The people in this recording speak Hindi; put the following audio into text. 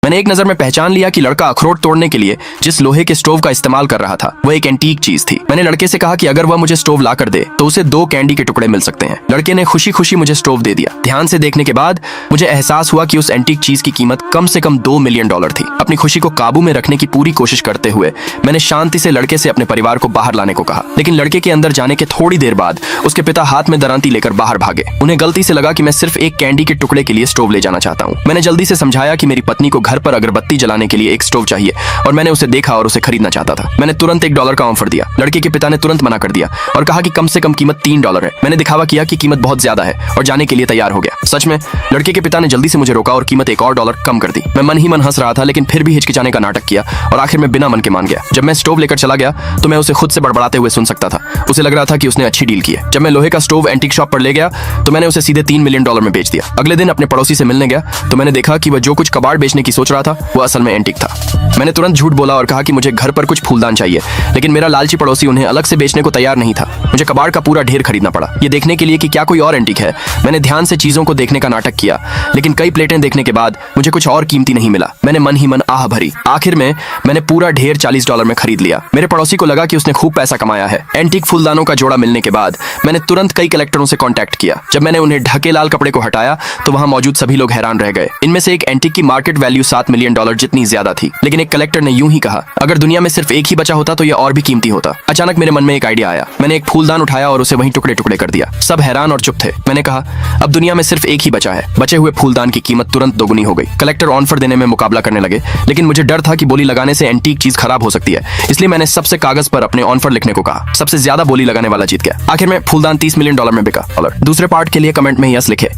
मैंने एक नजर में पहचान लिया कि लड़का अखरोट तोड़ने के लिए जिस लोहे के स्टोव का इस्तेमाल कर रहा था वो एक एंटीक चीज थी। मैंने लड़के से कहा कि अगर वह मुझे स्टोव ला कर दे तो उसे 2 कैंडी के टुकड़े मिल सकते हैं। लड़के ने खुशी खुशी मुझे स्टोव दे दिया। ध्यान से देखने के बाद मुझे एहसास हुआ कि उस एंटीक चीज की कीमत कम से कम $2 मिलियन थी। अपनी खुशी को काबू में रखने की पूरी कोशिश करते हुए मैंने शांति से लड़के से अपने परिवार को बाहर लाने को कहा, लेकिन लड़के के अंदर जाने के थोड़ी देर बाद उसके पिता हाथ में दरांती लेकर बाहर भागे। उन्हें गलती से लगा कि मैं सिर्फ एक कैंडी के टुकड़े के लिए स्टोव ले जाना चाहता हूँ। मैंने जल्दी से समझाया कि मेरी पत्नी को घर पर अगरबत्ती जलाने के लिए एक स्टोव चाहिए और मैंने उसे देखा और उसे खरीदना चाहता था। मैंने तुरंत $1 का ऑफर दिया। लड़के के पिता ने तुरंत मना कर दिया और कहा कि कम से कम कीमत $3 है। मैंने दिखावा किया कि कीमत बहुत ज्यादा है और जाने के लिए तैयार हो गया। सच में लड़के के पिता ने जल्दी से मुझे रोका और कीमत एक और $1 कम कर दी। मैं मन ही मन हंस रहा था, लेकिन फिर भी हिचकिचाने का नाटक किया और आखिर में बिना मन के मान गया। जब मैं स्टोव लेकर चला गया तो मैं उसे खुद से बड़बड़ाते हुए सुन सकता था। उसे लग रहा था कि उसने अच्छी डील की है। जब मैं लोहे का स्टोव एंटीक शॉप पर ले गया तो मैंने उसे सीधे $3 मिलियन में बेच दिया। अगले दिन अपने पड़ोसी से मिलने गया तो मैंने देखा कि वह जो कुछ कबाड़ बेचने की सोच रहा था वो असल में एंटीक था। मैंने तुरंत झूठ बोला और कहा कि मुझे घर पर कुछ फूलदान चाहिए, लेकिन मेरा लालची पड़ोसी उन्हें अलग से बेचने को तैयार नहीं था। मुझे कबाड़ का पूरा ढेर खरीदना पड़ा, ये देखने के लिए कि क्या कोई और एंटीक है। मैंने ध्यान से चीजों को देखने का नाटक किया, लेकिन कई प्लेटें देखने के बाद मुझे कुछ और कीमती नहीं मिला। मैंने मन ही मन आह भरी। आखिर में मैंने पूरा ढेर $40 में खरीद लिया। मेरे पड़ोसी को लगा कि उसने खूब पैसा कमाया है। एंटीक फूलदानों का जोड़ा मिलने के बाद मैंने तुरंत कई कलेक्टरों से कांटेक्ट किया। जब मैंने उन्हें ढके लाल कपड़े को हटाया तो वहां मौजूद सभी लोग हैरान रह गए। इनमें से एक एंटीक की मार्केट वैल्यू $7 मिलियन जितनी ज्यादा थी, लेकिन एक कलेक्टर ने यूं ही कहा, अगर दुनिया में सिर्फ एक ही बचा होता तो यह और भी कीमती होता। अचानक मेरे मन में एक आइडिया आया। मैंने एक फूलदान उठाया और उसे वहीं टुकड़े टुकड़े कर दिया। सब हैरान और चुप थे। मैंने कहा, अब दुनिया में सिर्फ एक ही बचा है। बचे हुए फूलदान की कीमत तुरंत दोगुनी हो गई। कलेक्टर ऑफर देने में मुकाबला करने लगे, लेकिन मुझे डर था कि बोली लगाने से एंटीक चीज खराब हो सकती है, इसलिए मैंने सबसे कागज पर अपने ऑफर लिखने को कहा। सबसे ज्यादा बोली लगाने वाला जीत गया। आखिर में फूलदान $30 मिलियन में बिका। दूसरे पार्ट के लिए कमेंट में यस लिखे।